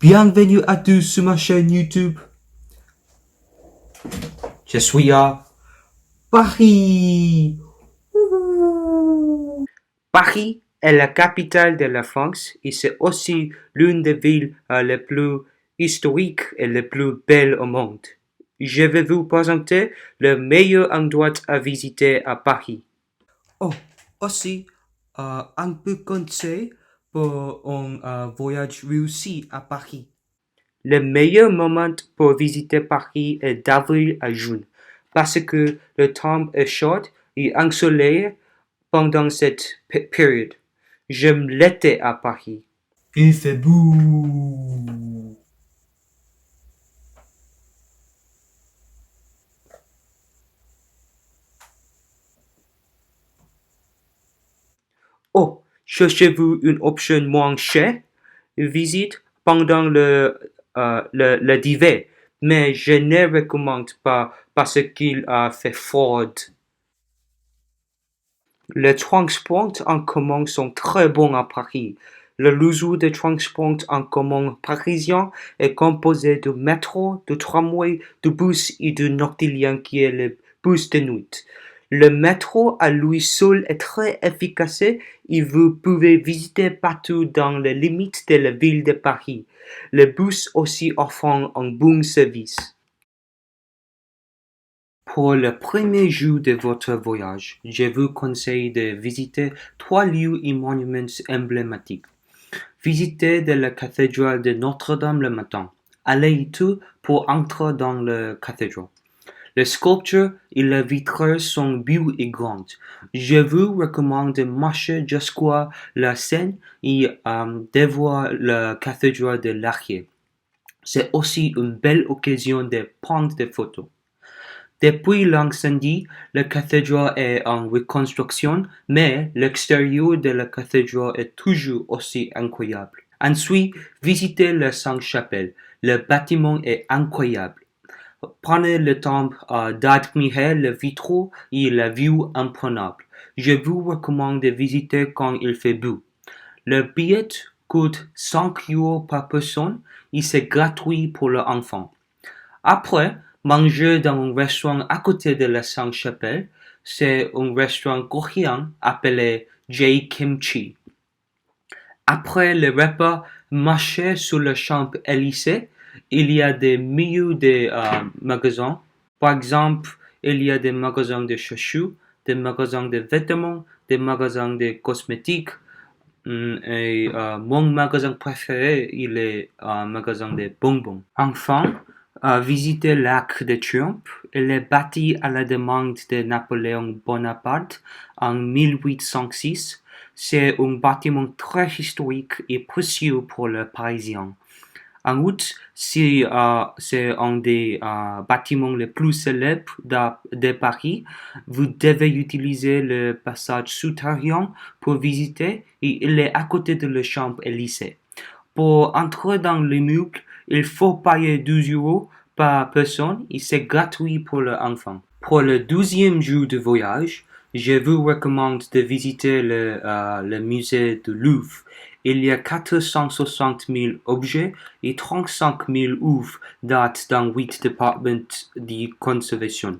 Bienvenue à tous sur ma chaîne YouTube. Je suis à Paris. Paris est la capitale de la France et c'est aussi l'une des villes les plus historiques et les plus belles au monde. Je vais vous présenter le meilleur endroit à visiter à Paris. Oh, aussi, un peu conseil pour un voyage réussi à Paris. Le meilleur moment pour visiter Paris est d'avril à juin, parce que le temps est chaud et ensoleillé pendant cette période. J'aime l'été à Paris. Il fait beau. Oh, cherchez-vous une option moins chère? Visite pendant le d'hiver, mais je ne recommande pas parce qu'il a fait froid. Les transports en commun sont très bons à Paris. Le réseau de transports en commun parisien est composé de métro, de tramway, de bus et de noctilien qui est le bus de nuit. Le métro à lui seul est très efficace et vous pouvez visiter partout dans les limites de la ville de Paris. Le bus aussi offre un bon service. Pour le premier jour de votre voyage, je vous conseille de visiter 3 lieux et monuments emblématiques. Visitez la cathédrale de Notre-Dame le matin. Allez tout pour entrer dans la cathédrale. Les sculptures et les vitraux sont beaux et grands. Je vous recommande de marcher jusqu'à la Seine et de voir la cathédrale de l'Arche. C'est aussi une belle occasion de prendre des photos. Depuis l'incendie, la cathédrale est en reconstruction, mais l'extérieur de la cathédrale est toujours aussi incroyable. Ensuite, visitez la Sainte-Chapelle. Le bâtiment est incroyable. Prenez le temps d'admirer les vitraux et la vue imprenable. Je vous recommande de visiter quand il fait beau. Le billet coûte 5 € par personne et c'est gratuit pour l'enfant. Après, manger dans un restaurant à côté de la Sainte-Chapelle, c'est un restaurant coréen appelé J Kimchi. Après le repas, marcher sur le Champs-Élysées, il y a des milliers de magasins. Par exemple, il y a des magasins de chaussures, des magasins de vêtements, des magasins de cosmétiques. Et mon magasin préféré, il est un magasin de bonbons. Enfin, visiter l'Arc de Triomphe. Il est bâti à la demande de Napoléon Bonaparte en 1806. C'est un bâtiment très historique et précieux pour les Parisiens. En outre, c'est un des bâtiments les plus célèbres de Paris. Vous devez utiliser le passage souterrain pour visiter et il est à côté de le Champs-Élysées. Pour entrer dans l'immeuble, il faut payer 12 € par personne et c'est gratuit pour l'enfant. Pour le 12e jour de voyage, je vous recommande de visiter le musée du Louvre. Il y a 460 000 objets et 35 000 œuvres d'art dans 8 départements de conservation.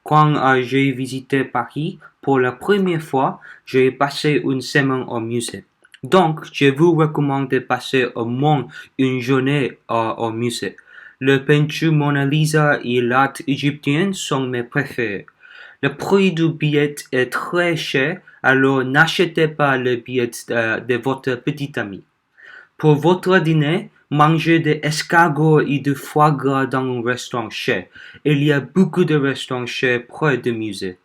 Quand j'ai visité Paris pour la première fois, j'ai passé une semaine au musée. Donc, je vous recommande de passer au moins une journée au musée. Le peinture Mona Lisa et l'art égyptien sont mes préférés. Le prix du billet est très cher, alors n'achetez pas le billet de votre petit ami. Pour votre dîner, mangez des escargots et du foie gras dans un restaurant cher. Il y a beaucoup de restaurants chers près du musée.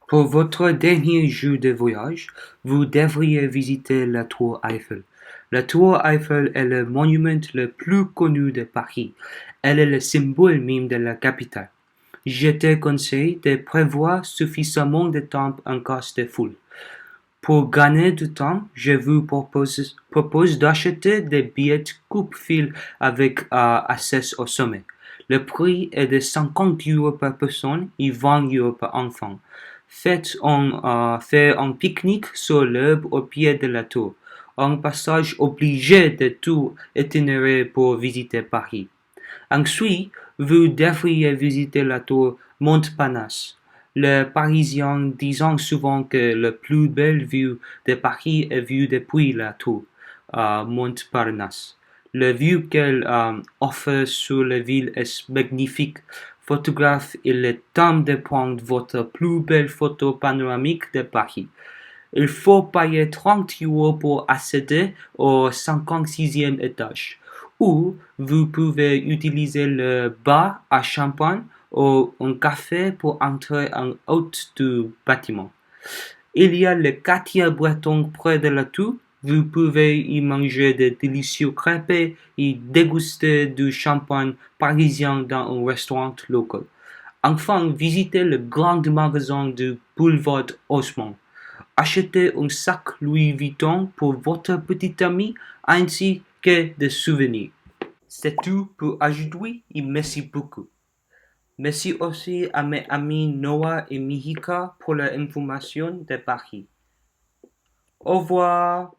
Pour votre dernier jour de voyage, vous devriez visiter la tour Eiffel. La tour Eiffel est le monument le plus connu de Paris. Elle est le symbole même de la capitale. Je te conseille de prévoir suffisamment de temps en cas de foule. Pour gagner du temps, je vous propose d'acheter des billets coupe-fil avec accès au sommet. Le prix est de 50 € par personne et 20 € par enfant. fait un pique-nique sur l'herbe au pied de la tour. Un passage obligé de tout itinéraire pour visiter Paris. Ensuite, vous devriez visiter la tour Montparnasse. Les Parisiens disant souvent que la plus belle vue de Paris est vue depuis la tour Montparnasse. La vue qu'elle offre sur la ville est magnifique. Photographe, il est temps de prendre votre plus belle photo panoramique de Paris. Il faut payer 30 € pour accéder au 56e étage, ou vous pouvez utiliser le bar à champagne ou un café pour entrer en haut du bâtiment. Il y a le quartier breton près de la tour. Vous pouvez y manger de délicieux crêpes et déguster du champagne parisien dans un restaurant local. Enfin, visitez le grand magasin du boulevard Haussmann. Achetez un sac Louis Vuitton pour votre petit ami ainsi que des souvenirs. C'est tout pour aujourd'hui et merci beaucoup. Merci aussi à mes amis Noah et Mihika pour l'information de Paris. Au revoir.